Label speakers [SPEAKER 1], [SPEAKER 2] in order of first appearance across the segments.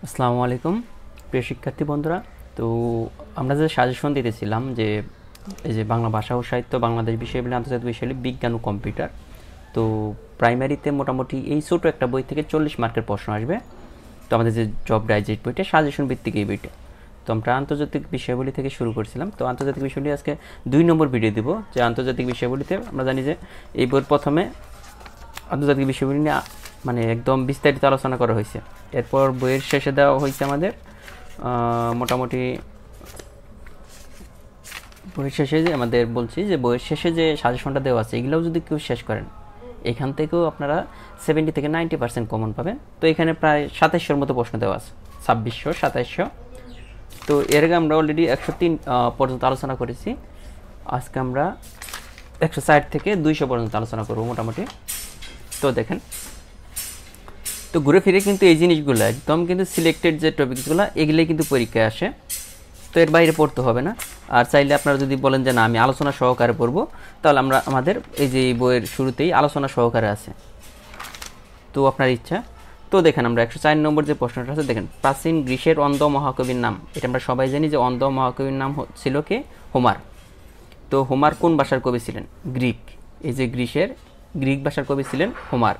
[SPEAKER 1] আসসালামু আলাইকুম প্রিয় শিক্ষার্থী বন্ধুরা। তো আমরা যে সাজেশন দিতেছিলাম যে এই যে বাংলা ভাষা ও সাহিত্য, বাংলাদেশ বিষয়াবলী, আন্তর্জাতিক বিষয়াবলী, বিজ্ঞান ও কম্পিউটার। তো প্রাইমারিতে মোটামুটি এই ছোট একটা বই থেকে 40 মার্কের প্রশ্ন আসবে। তো আমাদের যে জব ডাইজেস্ট বইটা সাজেশন ভিত্তিক এই বইটা। তো আমরা আন্তর্জাতিক বিষয়াবলী থেকে শুরু করেছিলাম। তো আন্তর্জাতিক বিষয়াবলী আজকে 2 নম্বর ভিডিও দিব। যে আন্তর্জাতিক বিষয়াবলীতে আমরা জানি যে এই বইয়ের প্রথমে আন্তর্জাতিক বিষয়াবলী নিয়ে মানে একদম বিস্তারিত আলোচনা করা হয়েছে। এরপর বইয়ের শেষে দেওয়া হয়েছে আমাদের মোটামুটি বইয়ের শেষে যে আমাদের বলছি যে বইয়ের শেষে যে সাজেশনটা দেওয়া আছে এগুলোও যদি কেউ শেষ করেন এখান থেকেও আপনারা 70 থেকে 90% কমন পাবেন। তো এখানে প্রায় 2700 মতো প্রশ্ন দেওয়া আছে, 2600 2700। তো এর আগে আমরা অলরেডি 103 পর্যন্ত আলোচনা করেছি। আজকে আমরা 160 থেকে 200 পর্যন্ত আলোচনা করব মোটামুটি। তো দেখেন, তো ঘুরে ফিরে কিন্তু এই জিনিসগুলো একদম কিন্তু সিলেক্টেড যে টপিকসগুলো এগুলোই কিন্তু পরীক্ষায় আসে। তো এর বাইরে পড়তে হবে না। আর চাইলে আপনারা যদি বলেন যে না আমি আলোচনা সহকারে পড়বো, তাহলে আমাদের এই যে এই বইয়ের শুরুতেই আলোচনা সহকারে আছে, তো আপনার ইচ্ছা। তো দেখেন আমরা 104 নম্বর যে প্রশ্নটা আছে, দেখেন প্রাচীন গ্রীসের অন্ধ মহাকবির নাম। এটা আমরা সবাই জানি যে অন্ধ মহাকবির নাম ছিল কে? হোমার। তো হোমার কোন ভাষার কবি ছিলেন? গ্রিক। এই যে গ্রিক ভাষার কবি ছিলেন হোমার।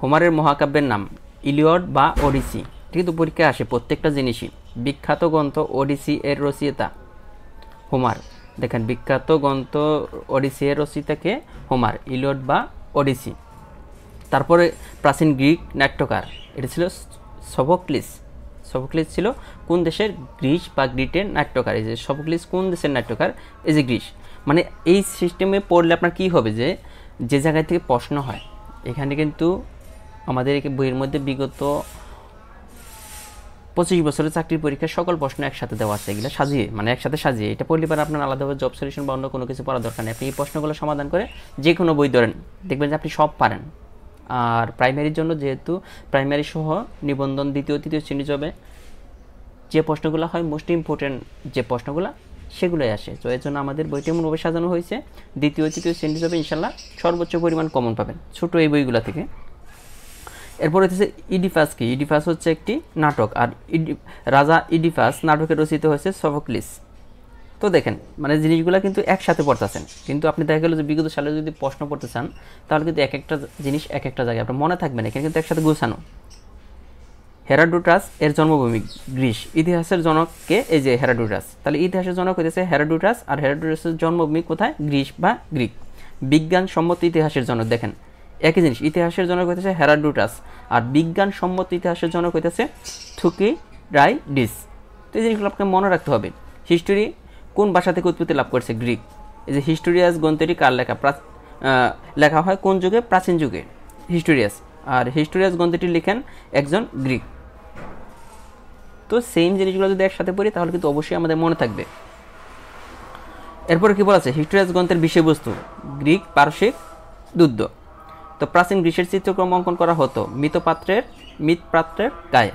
[SPEAKER 1] হোমারের মহাকাব্যের নাম ইলিয়ড বা ওডিসি। ঠিক তো পরীক্ষায় আসে প্রত্যেকটা জিনিসই। বিখ্যাত গ্রন্থ ওডিসি এর রচয়িতা হোমার। দেখেন বিখ্যাত গ্রন্থ ওডিসি এর রচয়িতাকে হোমার, ইলিয়ড বা ওডিসি। তারপরে প্রাচীন গ্রিক নাট্যকার এটা ছিল সোফোক্লিস। সোফোক্লিস ছিল কোন দেশের? গ্রিস বা গ্রিটের নাট্যকার। এই যে সোফোক্লিস কোন দেশের নাট্যকার? এই যে গ্রিস। মানে এই সিস্টেমে পড়লে আপনার কী হবে যে যে জায়গায় থেকে প্রশ্ন হয় এখানে কিন্তু আমাদের বইয়ের মধ্যে বিগত 25 বছরের চাকরির পরীক্ষার সকল প্রশ্ন একসাথে দেওয়া আছে। এগুলো সাজিয়ে মানে একসাথে সাজিয়ে এটা পড়লে পরে আপনার আলাদাভাবে জব সলিউশন বা অন্য কোনো কিছু পড়ার দরকার নেই। আপনি এই প্রশ্নগুলো সমাধান করে যে কোনো বই ধরেন, দেখবেন যে আপনি সব পারেন। আর প্রাইমারির জন্য যেহেতু প্রাইমারি সহ নিবন্ধন দ্বিতীয় তৃতীয় শ্রেণী জবে যে প্রশ্নগুলো হয় মোস্ট ইম্পর্টেন্ট যে প্রশ্নগুলো সেগুলোই আসে। তো এর জন্য আমাদের বইটি এমনভাবে সাজানো হয়েছে দ্বিতীয় তৃতীয় শ্রেণী জবে ইনশাল্লাহ সর্বোচ্চ পরিমাণ কমন পাবেন ছোটো এই বইগুলো থেকে। এরপর হচ্ছে ইডিপাস কি? ইডিপাস হচ্ছে একটি নাটক। আর রাজা ইডিপাস নাটকের রচিত হয়েছে সোফোক্লিস। তো দেখেন মানে জিনিসগুলো কিন্তু একসাথে পড়তেছেন, কিন্তু আপনি দেখা গেল যে বিগত সালে যদি প্রশ্ন পড়তে চান তাহলে কিন্তু এক একটা জিনিস এক একটা জায়গায় আপনার মনে থাকবে না, এখানে কিন্তু একসাথে গোছানো। হেরাডোটাস এর জন্মভূমি গ্রিস। ইতিহাসের জনককে? এই যে হেরাডোটাস। তাহলে ইতিহাসের জনক হইতেছে হেরাডোটাস, আর হেরাডোটাসের জন্মভূমি কোথায়? গ্রিস বা গ্রিক। বিজ্ঞানসম্মত ইতিহাসের জনক, দেখেন একই জিনিস, ইতিহাসের জনক হইতেছে হেরাডোটাস আর বিজ্ঞানসম্মত ইতিহাসের জনক হইতেছে থুকিরাইডিস। তো এই জিনিসগুলো আপনাকে মনে রাখতে হবে। হিস্টোরি কোন ভাষা থেকে উৎপত্তি লাভ করছে? গ্রিক। এই যে হিস্টোরিয়াস গ্রন্থটি কার লেখা? লেখা হয় কোন যুগে? প্রাচীন যুগে হিস্টোরিয়াস। আর হিস্টোরিয়াস গ্রন্থটি লিখেন একজন গ্রিক। তো সেম জিনিসগুলো যদি একসাথে পড়ি তাহলে কিন্তু অবশ্যই আমাদের মনে থাকবে। এরপরে কি বলা আছে? হিস্টোরিয়াস গ্রন্থের বিষয়বস্তু গ্রিক পারসিক যুদ্ধ। তো প্রাচীন গ্রিসের চিত্রকর্ম অঙ্কন করা হতো মৃৎপাত্রের গায়ে।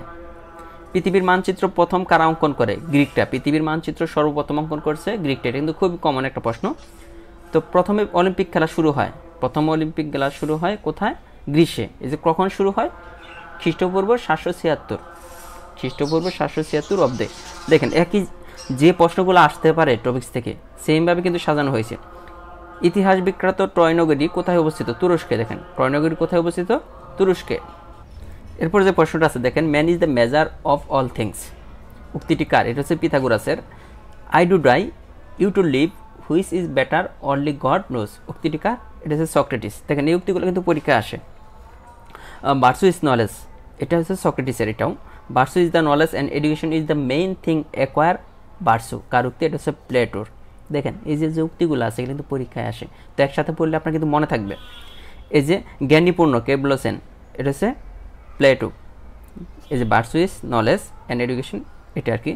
[SPEAKER 1] পৃথিবীর মানচিত্র প্রথম কারা অঙ্কন করে? গ্রিকটা। পৃথিবীর মানচিত্র সর্বপ্রথম অঙ্কন করছে গ্রিকটা। এটা কিন্তু খুবই কমন একটা প্রশ্ন। তো প্রথম অলিম্পিক খেলা শুরু হয় কোথায়? গ্রীষ্মে। এই যে কখন শুরু হয়? খ্রিস্টপূর্ব 776 অব্দে। দেখেন একই যে প্রশ্নগুলো আসতে পারে টপিক্স থেকে সেমভাবে কিন্তু সাজানো হয়েছে। ইতিহাস বিখ্যাত ট্রয় নগরী কোথায় অবস্থিত? তুরস্কে। দেখেন ট্রয় নগরী কোথায় অবস্থিত? তুরস্কে। এরপর যে প্রশ্নটা আছে দেখেন, man is the measure of all things উক্তিটি কার? এটা হচ্ছে পিথাগোরাসের। I do die you to live which is better only God knows উক্তিটি কার? এটা হচ্ছে সক্রেটিস। দেখেন এই উক্তিগুলো কিন্তু পরীক্ষা আসে। ভার্চু ইজ নলেজ, এটা হচ্ছে সক্রেটিসের। এটাও virtue is the knowledge and education is the main thing acquire virtue কার উক্তি? এটা হচ্ছে প্লেটোর। দেখেন এই যে উক্তিগুলো আছে এগুলো কিন্তু পরীক্ষায় আসে। তো একসাথে পড়লে আপনার কিন্তু মনে থাকবে। এই যে জ্ঞানীপূর্ণ কে বলেছেন? এটা হচ্ছে প্লেটো। এই যে virtue is knowledge and education এটা আর কি।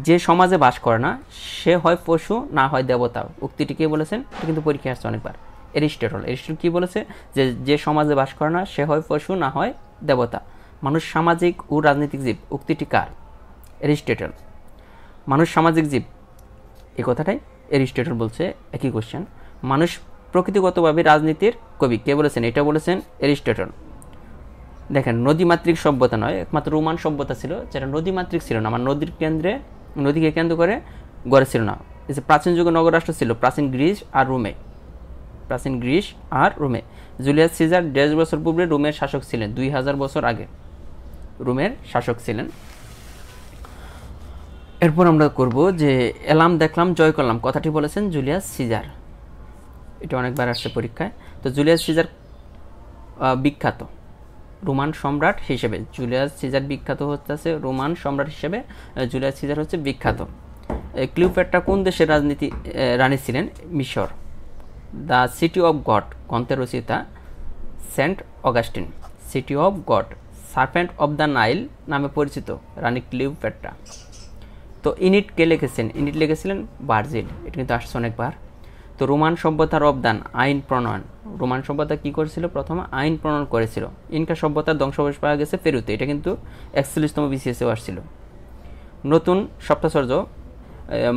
[SPEAKER 1] যে সমাজে বাস করে না সে হয় পশু না হয় দেবতা উক্তিটি কে বলেছেন? এটা কিন্তু পরীক্ষায় আসছে অনেকবার। এরিস্টটল কি বলেছে? যে সমাজে বাস করে না সে হয় পশু না হয় দেবতা। মানুষ সামাজিক ও রাজনৈতিক জীব উক্তিটি কার? এরিস্টটল। মানুষ সামাজিক জীব এই কথাটাই এরিস্টটল বলছে। একই কোশ্চেন। মানুষ প্রকৃতিগতভাবে রাজনীতির কবি কে বলেছেন? এটা বলেছেন এরিস্টটল। দেখেন নদীমাতৃক সভ্যতা নয়, একমাত্র রোমান সভ্যতা ছিল যেটা নদীমাতৃক ছিল না, আমার নদীকে কেন্দ্র করে গড়ে ছিল না। এই যে প্রাচীন যুগে নগররাষ্ট্র ছিল প্রাচীন গ্রিস আর রোমে। জুলিয়াস সিজার 1.5 বছর পূর্বে রোমের শাসক ছিলেন, 2000 বছর আগে রোমের শাসক ছিলেন। এরপর আমরা করব যে এলাম দেখলাম জয় করলাম কথাটি বলেছেন জুলিয়াস সিজার। এটা অনেকবার আসছে পরীক্ষায়। তো জুলিয়াস সিজার বিখ্যাত রোমান সম্রাট হিসেবে, জুলিয়াস সিজার বিখ্যাত হচ্ছে রোমান সম্রাট হিসেবে, জুলিয়াস সিজার হচ্ছে বিখ্যাত। ক্লিওপেট্রা কোন দেশের রানী ছিলেন? মিশর। দ্য সিটি অফ গড গ্রন্থের রচয়িতা Saint Augustine. City of God, serpent of the Nile নামে পরিচিত রানী ক্লিওপেট্রা। তো ইনিট কে লিখেছেন? ইনিট লিখেছিলেন ভার্জিল। এটা কিন্তু আসছে অনেকবার। তো রোমান সভ্যতার অবদান, আইন প্রণয়ন। রোমান সভ্যতা কী করেছিল? প্রথমে আইন প্রণয়ন করেছিল। ইনকা সভ্যতার ধ্বংসাবশেষ পাওয়া গেছে পেরুতে, এটা কিন্তু 41তম বিসিএসেও আসছিল। নতুন সপ্তাচার্য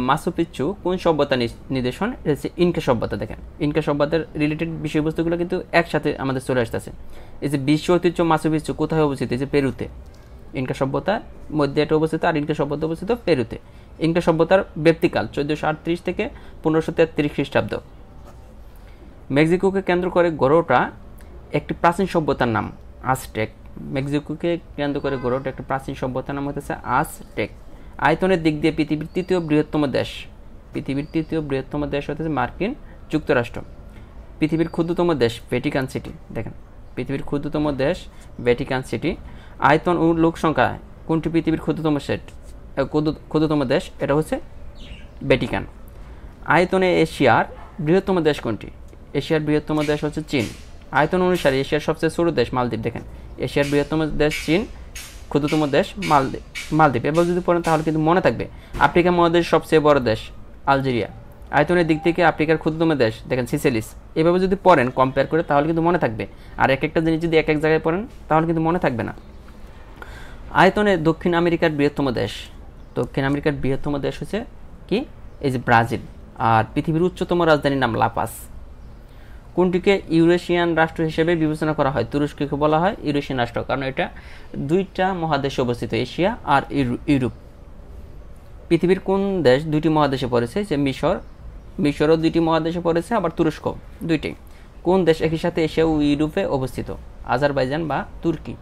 [SPEAKER 1] মাচু পিচ্চু কোন সভ্যতা নিদর্শন? এটা হচ্ছে ইনকা সভ্যতা। দেখেন ইনকা সভ্যতার রিলেটেড বিষয়বস্তুগুলো কিন্তু একসাথে আমাদের চলে আসতেছে। এই যে বিশ্ব ঐতিহ্য মাচু পিচ্চু কোথায় অবস্থিত? এই যে পেরুতে। ইনকা সভ্যতার মধ্যে এটা অবস্থিত, আর ইনকা সভ্যতা অবস্থিত পেরুতে। ইনকা সভ্যতার ব্যক্তিকাল 1438 থেকে 1533 খ্রিস্টাব্দ। মেক্সিকোকে কেন্দ্র করে গড়ে ওঠা একটি প্রাচীন সভ্যতার নাম আজটেক। মেক্সিকোকে কেন্দ্র করে গড়ে ওঠা একটি প্রাচীন সভ্যতার নাম হচ্ছে আজটেক। আয়তনের দিক দিয়ে পৃথিবীর তৃতীয় বৃহত্তম দেশ হচ্ছে মার্কিন যুক্তরাষ্ট্র। পৃথিবীর ক্ষুদ্রতম দেশ ভ্যাটিকান সিটি। দেখেন পৃথিবীর ক্ষুদ্রতম দেশ ভ্যাটিকান সিটি। আয়তন ও লোক সংখ্যা কোনটি পৃথিবীর ক্ষুদ্রতম দেশ? এটা হচ্ছে ভ্যাটিকান। আয়তনে এশিয়ার বৃহত্তম দেশ কোনটি? এশিয়ার বৃহত্তম দেশ হচ্ছে চীন। আয়তন অনুসারে এশিয়ার সবচেয়ে ছোট দেশ মালদ্বীপ। দেখেন এশিয়ার বৃহত্তম দেশ চীন, ক্ষুদ্রতম দেশ মালদ্বীপ। এবার যদি পড়েন তাহলে কিন্তু মনে থাকবে। আফ্রিকা মহাদেশের সবচেয়ে বড় দেশ আলজেরিয়া। আয়তনের দিক থেকে আফ্রিকার ক্ষুদ্রতম দেশ দেখেন সিসেলিস। এভাবে যদি পড়েন কম্পেয়ার করে তাহলে কিন্তু মনে থাকবে। আর একটা জিনিস যদি এক জায়গায় পড়েন তাহলে কিন্তু মনে থাকবে না। আয়তনে দক্ষিণ আমেরিকার বৃহত্তম দেশ হচ্ছে কি? এই যে ব্রাজিল। আর পৃথিবীর উচ্চতম রাজধানীর নাম লাপাস। কোনটিকে ইউরেশিয়ান রাষ্ট্র হিসেবে বিবেচনা করা হয়? তুরস্ককে বলা হয় ইউরেশিয়ান রাষ্ট্র, কারণ এটা দুইটা মহাদেশে অবস্থিত, এশিয়া আর ইউরোপ। পৃথিবীর কোন দেশ দুইটি মহাদেশে পড়েছে? যে মিশরও দুইটি মহাদেশে পড়েছে, আবার তুরস্ক দুইটি। কোন দেশ একই সাথে এশিয়া ও ইউরোপে অবস্থিত? আজারবাইজান বা তুর্কি।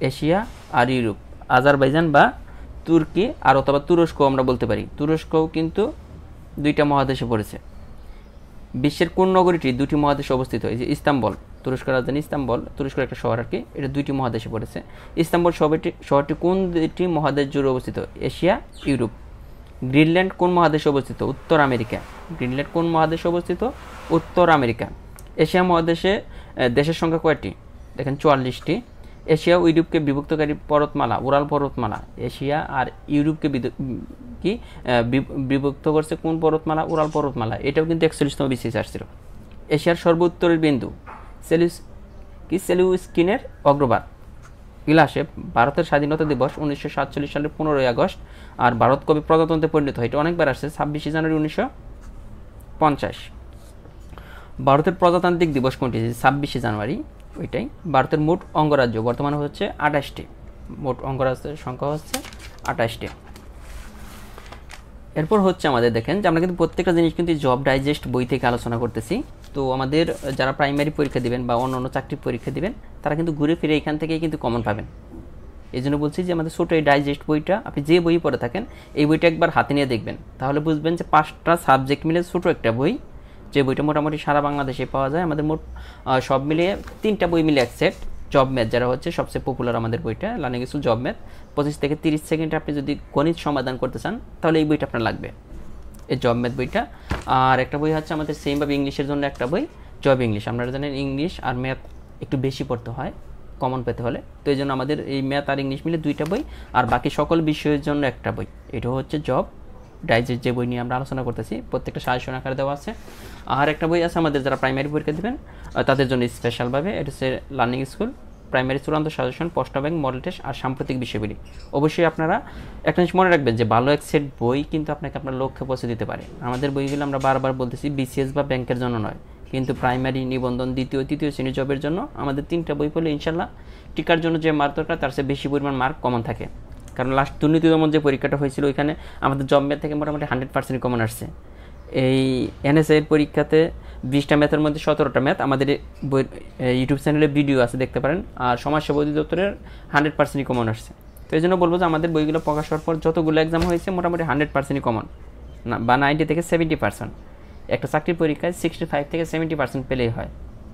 [SPEAKER 1] এশিয়া আর ইউরোপ, আজারবাইজান বা তুর্কি, আর অথবা তুরস্ক আমরা বলতে পারি। তুরস্কও কিন্তু দুইটা মহাদেশে পড়েছে। বিশ্বের কোন নগরীটি দুটি মহাদেশে অবস্থিত? এই যে ইস্তাম্বুল, তুরস্কের রাজধানী ইস্তাম্বুল, তুরস্কের একটা শহর আর কি, এটা দুইটি মহাদেশে পড়েছে। ইস্তাম্বুল শহরটি কোন দুইটি মহাদেশ জুড়ে অবস্থিত? Asia, Europe. গ্রিনল্যান্ড কোন মহাদেশে অবস্থিত? উত্তর আমেরিকা। গ্রিনল্যান্ড কোন মহাদেশে অবস্থিত? উত্তর আমেরিকা। এশিয়া মহাদেশে দেশের সংখ্যা কয়টি? দেখেন 44টি। এশিয়া ও ইউরোপকে বিভক্তকারী পর্বতমালা উরাল পর্বতমালা। এশিয়া আর ইউরোপকে বিভক্ত করছে কোন পর্বতমালা? উরাল পর্বতমালা। এটাও কিন্তু 41তম বিসিএস আসছিল। এশিয়ার সর্বোত্তরের বিন্দু সেলিউস্কিনের অগ্রভাগ। এগুলো আসে। ভারতের স্বাধীনতা দিবস 1947 সালের 15ই আগস্ট। আর ভারত কবে প্রজাতন্ত্রে পরিণত হয়? এটা অনেকবার আসছে, 26শে জানুয়ারি 1950। ভারতের প্রজাতান্ত্রিক দিবস কোনটি? 26শে জানুয়ারি, ওইটাই। ভারতের মোট অঙ্গরাজ্য বর্তমানে হচ্ছে 28টি। মোট অঙ্গরাজ্যের সংখ্যা হচ্ছে 28টি। এরপর হচ্ছে আমাদের দেখেন যে আমরা কিন্তু প্রত্যেকটা জিনিস কিন্তু জব ডাইজেস্ট বই থেকে আলোচনা করতেছি। তো আমাদের যারা প্রাইমারি পরীক্ষা দিবেন বা অন্য চাকরির পরীক্ষা দিবেন তারা কিন্তু ঘুরে ফিরে এখান থেকেই কিন্তু কমন পাবেন। এই জন্য বলছি যে আমাদের ছোটো এই ডাইজেস্ট বইটা আপনি যে বই পড়ে থাকেন এই বইটা একবার হাতে নিয়ে দেখবেন, তাহলে বুঝবেন যে 5টা সাবজেক্ট মিলে ছোটো একটা বই, যে বইটা মোটামুটি সারা বাংলাদেশে পাওয়া যায়। আমাদের মোট সব মিলিয়ে 3টা বই মিলে এক সেট। জব ম্যাথ যারা হচ্ছে সবচেয়ে পপুলার আমাদের বইটা, লার্নিং স্কুল জব ম্যাথ। 25 থেকে 30 সেকেন্ডে আপনি যদি গণিত সমাধান করতে চান তাহলে এই বইটা আপনার লাগবে, এই জব ম্যাথ বইটা। আর একটা বই হচ্ছে আমাদের সেমভাবে ইংলিশের জন্য একটা বই, জব ইংলিশ। আপনারা জানেন ইংলিশ আর ম্যাথ একটু বেশি পড়তে হয় কমন পেতে হলে, তো এই জন্য আমাদের এই ম্যাথ আর ইংলিশ মিলে 2টা বই, আর বাকি সকল বিষয়ের জন্য একটা বই। এটা হচ্ছে জব ডাইজেস্ট, যে বই নিয়ে আমরা আলোচনা করতেছি, প্রত্যেকটা সাজেশন আকারে দেওয়া আছে। আর একটা বই আছে আমাদের যারা প্রাইমারি পরীক্ষা দেবেন তাদের জন্য স্পেশালভাবে, এটা হচ্ছে লার্নিং স্কুল প্রাইমারি চূড়ান্ত সাজেশন, প্রশ্ন ব্যাংক, মডেল টেস্ট আর সাম্প্রতিক বিষয়গুলি। অবশ্যই আপনারা একটা জিনিস মনে রাখবেন যে ভালো এক সেট বই কিন্তু আপনাকে আপনার লক্ষ্যে পৌঁছে দিতে পারে। আমাদের বইগুলো আমরা বারবার বলতেছি বিসিএস বা ব্যাংকের জন্য নয়, কিন্তু প্রাইমারি, নিবন্ধন, দ্বিতীয় তৃতীয় শ্রেণীর জবের জন্য আমাদের 3টা বই পড়লে ইনশাল্লাহ টিকার জন্য যে মার্ক দরকার তার চেয়ে বেশি পরিমাণ মার্ক কমন থাকে। কারণ লাস্ট দুর্নীতি দমন যে পরীক্ষাটা হয়েছিল ওইখানে আমাদের জব ম্যাথ থেকে মোটামুটি 100% কমন আসছে। এই এনএসএ এর পরীক্ষাতে 20টা ম্যাথের মধ্যে 17টা ম্যাথ, আমাদের ইউটিউব চ্যানেলে ভিডিও আছে, দেখতে পারেন। আর সমাজসেবা অধিদপ্তরের 100% কমন আসছে। তো এই জন্য বলবো যে আমাদের বইগুলো প্রকাশ হওয়ার পর যতগুলো এক্সাম হয়েছে মোটামুটি 100% কমন না, বা 90 থেকে 70%। একটা চাকরির পরীক্ষায় 65 থেকে 70% পেলেই হয়,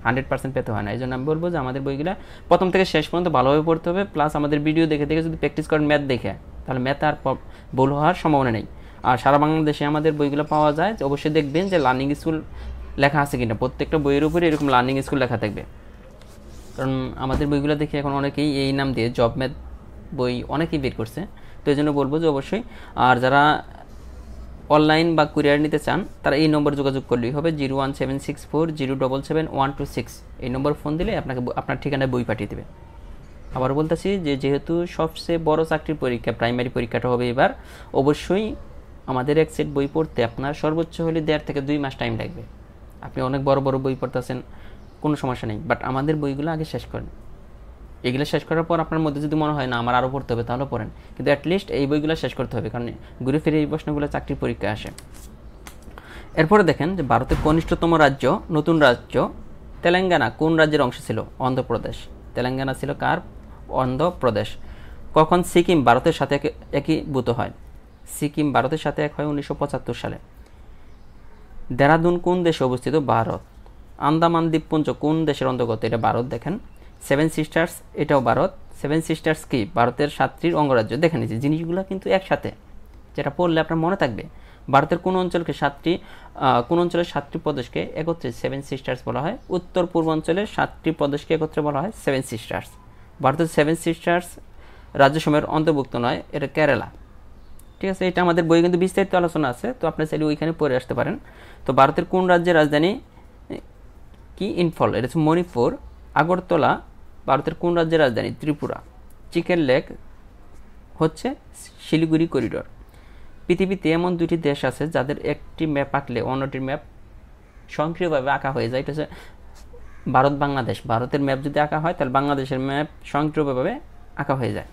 [SPEAKER 1] 100% পেতে হয় না। এই জন্য আমি বলবো যে আমাদের বইগুলো প্রথম থেকে শেষ পর্যন্ত ভালোভাবে পড়তে হবে, প্লাস আমাদের ভিডিও দেখে দেখে যদি প্র্যাকটিস করেন ম্যাথ দেখে, তাহলে ম্যাথ আর ভুল হওয়ার সম্ভাবনা নেই। আর সারা বাংলাদেশে আমাদের বইগুলো পাওয়া যায়, অবশ্যই দেখবেন যে লার্নিং স্কুল লেখা আছে কিনা। প্রত্যেকটা বইয়ের উপরে এরকম লার্নিং স্কুল লেখা থাকবে। কারণ আমাদের বইগুলো দেখে এখন অনেকেই এই নাম দিয়ে জব ম্যাথ বই অনেকেই বের করছে। তো এই জন্য বলবো যে অবশ্যই, আর যারা অনলাইন বা কুরিয়ার নিতে চান তারা এই নম্বর যোগাযোগ করলেই হবে, 01764077126। এই নম্বর ফোন দিলে আপনাকে আপনার ঠিকানায় বই পাঠিয়ে দেবে। আবার বলতেছি যে যেহেতু সবচেয়ে বড় চাকরির পরীক্ষা প্রাইমারি পরীক্ষাটা হবে এবার, অবশ্যই আমাদের এক সেট বই পড়তে আপনার সর্বোচ্চ হলে 1.5 থেকে 2 মাস টাইম লাগবে। আপনি অনেক বড় বড় বই পড়তেছেন, কোনো সমস্যা নেই, বাট আমাদের বইগুলো আগে শেষ করেন। এগুলো শেষ করার পর আপনার মধ্যে যদি মনে হয় না আমার আরও পড়তে হবে, তাহলে পড়েন, কিন্তু অ্যাটলিস্ট এই বইগুলো শেষ করতে হবে, কারণ ঘুরে ফিরে এই প্রশ্নগুলো চাকরির পরীক্ষায় আসে। এরপরে দেখেন যে ভারতের কনিষ্ঠতম রাজ্য, নতুন রাজ্য তেলেঙ্গানা কোন রাজ্যের অংশ ছিল? অন্ধ্রপ্রদেশ। তেলেঙ্গানা ছিল কার? অন্ধ্রপ্রদেশ। কখন সিকিম ভারতের সাথে একীভূত হয়? সিকিম ভারতের সাথে এক হয় 1975 সালে। দেরাদুন কোন দেশে অবস্থিত? ভারত। আন্দামান দ্বীপপুঞ্জ কোন দেশের অন্তর্গত? এটা ভারত। দেখেন সেভেন সিস্টার্স, এটাও ভারত। সেভেন সিস্টার্স কি? ভারতের 7টি অঙ্গরাজ্য। দেখে নিচ্ছি জিনিসগুলো কিন্তু একসাথে, যেটা পড়লে আপনার মনে থাকবে। ভারতের কোন অঞ্চলকে কোন অঞ্চলের 7টি প্রদেশকে একত্রে সেভেন সিস্টার্স বলা হয়? উত্তর পূর্বাঞ্চলের 7টি প্রদেশকে একত্রে বলা হয় সেভেন সিস্টার্স। ভারতের সেভেন সিস্টার্স রাজ্যসমূহের অন্তর্ভুক্ত নয়, এটা কেরালা। ঠিক আছে, এটা আমাদের বই কিন্তু বিস্তারিত আলোচনা আছে, তো আপনি চাইলে ওইখানে পড়ে আসতে পারেন। তো ভারতের কোন রাজ্যের রাজধানী কি? ইম্ফল, এটা হচ্ছে মণিপুর। আগরতলা ভারতের কোন রাজ্যের রাজধানী? ত্রিপুরা। চিকেন লেক হচ্ছে শিলিগুড়ি করিডোর। পৃথিবীতে এমন 2টি দেশ আছে যাদের একটি ম্যাপ আঁকলে অন্যটির ম্যাপ স্বয়ংক্রিয়ভাবে আঁকা হয়ে যায়। এটা হচ্ছে ভারত, বাংলাদেশ। ভারতের ম্যাপ যদি আঁকা হয় তাহলে বাংলাদেশের ম্যাপ স্বয়ংক্রিয়ভাবে আঁকা হয়ে যায়।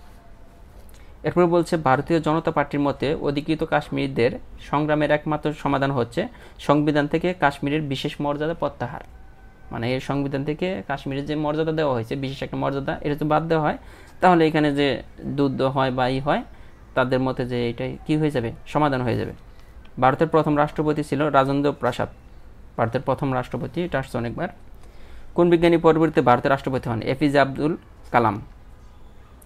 [SPEAKER 1] এরপরে বলছে ভারতীয় জনতা পার্টির মতে অধিকৃত কাশ্মীরদের সংগ্রামের একমাত্র সমাধান হচ্ছে সংবিধান থেকে কাশ্মীরের বিশেষ মর্যাদা প্রত্যাহার। মানে এই সংবিধান থেকে কাশ্মীরের যে মর্যাদা দেওয়া হয়েছে, বিশেষ একটা মর্যাদা, এটা তো বাদ দেওয়া হয়, তাহলে এখানে যে যুদ্ধ হয় বা হয় তাদের মতে যে এটাই কি হয়ে যাবে? সমাধান হয়ে যাবে। ভারতের প্রথম রাষ্ট্রপতি ছিল রাজেন্দ্র প্রসাদ। ভারতের প্রথম রাষ্ট্রপতি, এটা আসছে অনেকবার। কোন বিজ্ঞানী পরবর্তীতে ভারতের রাষ্ট্রপতি হন? এপিজে আব্দুল কালাম।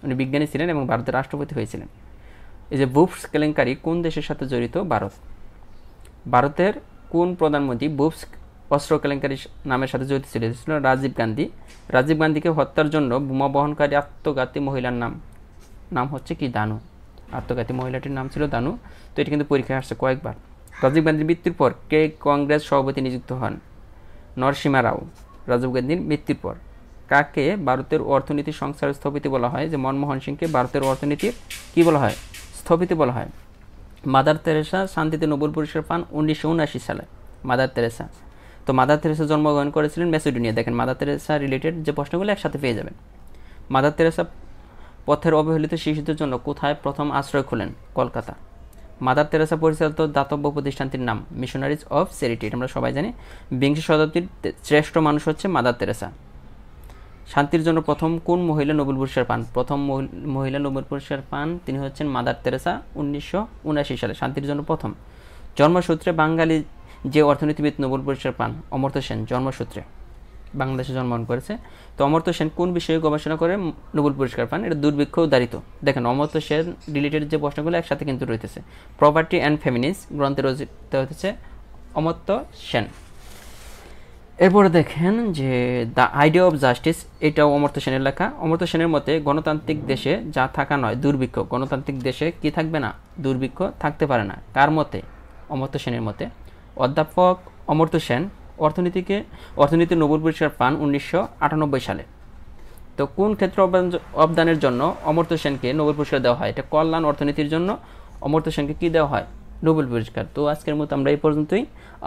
[SPEAKER 1] উনি বিজ্ঞানী ছিলেন এবং ভারতের রাষ্ট্রপতি হয়েছিলেন। এই যে বুবস কেলেঙ্কারি কোন দেশের সাথে জড়িত? ভারত। ভারতের কোন প্রধানমন্ত্রী বুবস অস্ত্র কেলেঙ্কারি নামের সাথে জড়িত ছিল? রাজীব গান্ধী। রাজীব গান্ধীকে হত্যার জন্য বোমা বহনকারী আত্মঘাতী মহিলার নাম হচ্ছে কি? দানু। আত্মঘাতী মহিলাটির নাম ছিল দানু। তো এটা কিন্তু পরীক্ষায় আসছে কয়েকবার। রাজীব গান্ধীর মৃত্যুর পর কে কংগ্রেস সভাপতি নিযুক্ত হন? নরসিমা রাও। রাজীব গান্ধীর মৃত্যুর পর কাকে ভারতের অর্থনীতির সংস্কারের স্থপতি বলা হয়? যে মনমোহন সিংকে ভারতের অর্থনীতির কি বলা হয়? স্থপতি বলা হয়। মাদার তেরেসা শান্তিতে নোবেল পুরস্কার পান 1979 সালে। Mother Teresa. তো মাদার তেরেসা জন্মগ্রহণ করেছিলেন ম্যাসেডোনিয়া। দেখেন মাদার তেরেসা রিলেটেড যে প্রশ্নগুলো একসাথে পেয়ে যাবেন। মাদার তেরেসা পথের অবহেলিত শিশুদের জন্য কোথায় প্রথম আশ্রয় খোলেন? কলকাতা। মাদার তেরেসা পরিচালিত দাতব্য প্রতিষ্ঠানটির নাম মিশনারিজ অফ চ্যারিটি। আমরা সবাই জানি। বিংশ শতাব্দীর শ্রেষ্ঠ মানুষ হচ্ছে মাদার তেরেসা। শান্তির জন্য প্রথম কোন মহিলা নোবেল পুরস্কার পান? প্রথম মহিলা নোবেল পুরস্কার পান তিনি হচ্ছেন মাদার তেরেসা 1979 সালে, শান্তির জন্য প্রথম। জন্মসূত্রে বাঙালি যে অর্থনীতিবিদ নোবেল পুরস্কার পান? অমর্ত্য সেন। জন্মসূত্রে বাংলাদেশে জন্মগ্রহণ করেছে। তো অমর্ত্য সেন কোন বিষয়ে গবেষণা করে নোবেল পুরস্কার পান? এটা দুর্ভিক্ষ ও দারিদ্র। দেখেন অমর্ত্য সেন রিলেটেড যে প্রশ্নগুলো একসাথে কিন্তু রয়েছে। প্রপার্টি অ্যান্ড ফেমিনিস্ট গ্রন্থের রচিত হচ্ছে অমর্ত্য সেন। এরপরে দেখেন যে দ্য আইডিয়া অফ জাস্টিস, এটাও অমর্ত্য সেনের লেখা। অমর্ত্য সেনের মতে গণতান্ত্রিক দেশে যা থাকা নয় দুর্ভিক্ষ। গণতান্ত্রিক দেশে কি থাকবে না? দুর্ভিক্ষ থাকতে পারে না। কার মতে? অমর্ত্য সেনের মতে। অধ্যাপক অমর্ত্য সেন অর্থনীতির নোবেল পুরস্কার পান 1998 সালে। তো কোন ক্ষেত্রে অবদানের জন্য অমর্ত্য সেনকে নোবেল পুরস্কার দেওয়া হয়? এটা কল্যাণ অর্থনীতির জন্য অমর্ত্য সেনকে কি দেওয়া হয়? নোবেল পুরস্কার। তো আজকের মতো আমরা এই পর্যন্তই।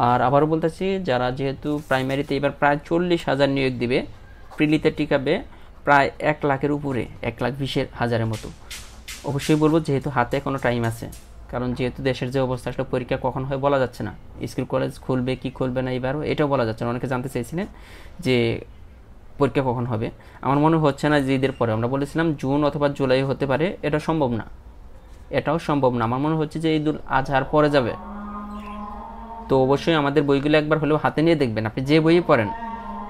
[SPEAKER 1] আর আবারও বলতেছি, যারা যেহেতু প্রাইমারিতে এবার প্রায় 40,000 নিয়োগ দিবে, প্রিলিতে টিকাবে প্রায় 1 লাখের উপরে, 1,20,000 মতো। অবশ্যই বলবো যেহেতু হাতে এখনও টাইম আছে, কারণ যেহেতু দেশের যে অবস্থা, একটা পরীক্ষা কখন হয় বলা যাচ্ছে না, স্কুল কলেজ খুলবে কি খুলবে না এবারও এটাও বলা যাচ্ছে না। অনেকে জানতে চাইছিলেন যে পরীক্ষা কখন হবে। আমার মনে হচ্ছে না যে ঈদের পরে, আমরা বলেছিলাম জুন অথবা জুলাই হতে পারে, এটা সম্ভব না, এটাও সম্ভব না। আমার মনে হচ্ছে যে ঈদুল আজহার পরে যাবে। তো অবশ্যই আমাদের বইগুলো একবার হলেও হাতে নিয়ে দেখবেন, আপনি যে বইই পড়েন।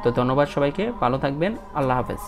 [SPEAKER 1] তো ধন্যবাদ সবাইকে, ভালো থাকবেন, আল্লাহ হাফেজ।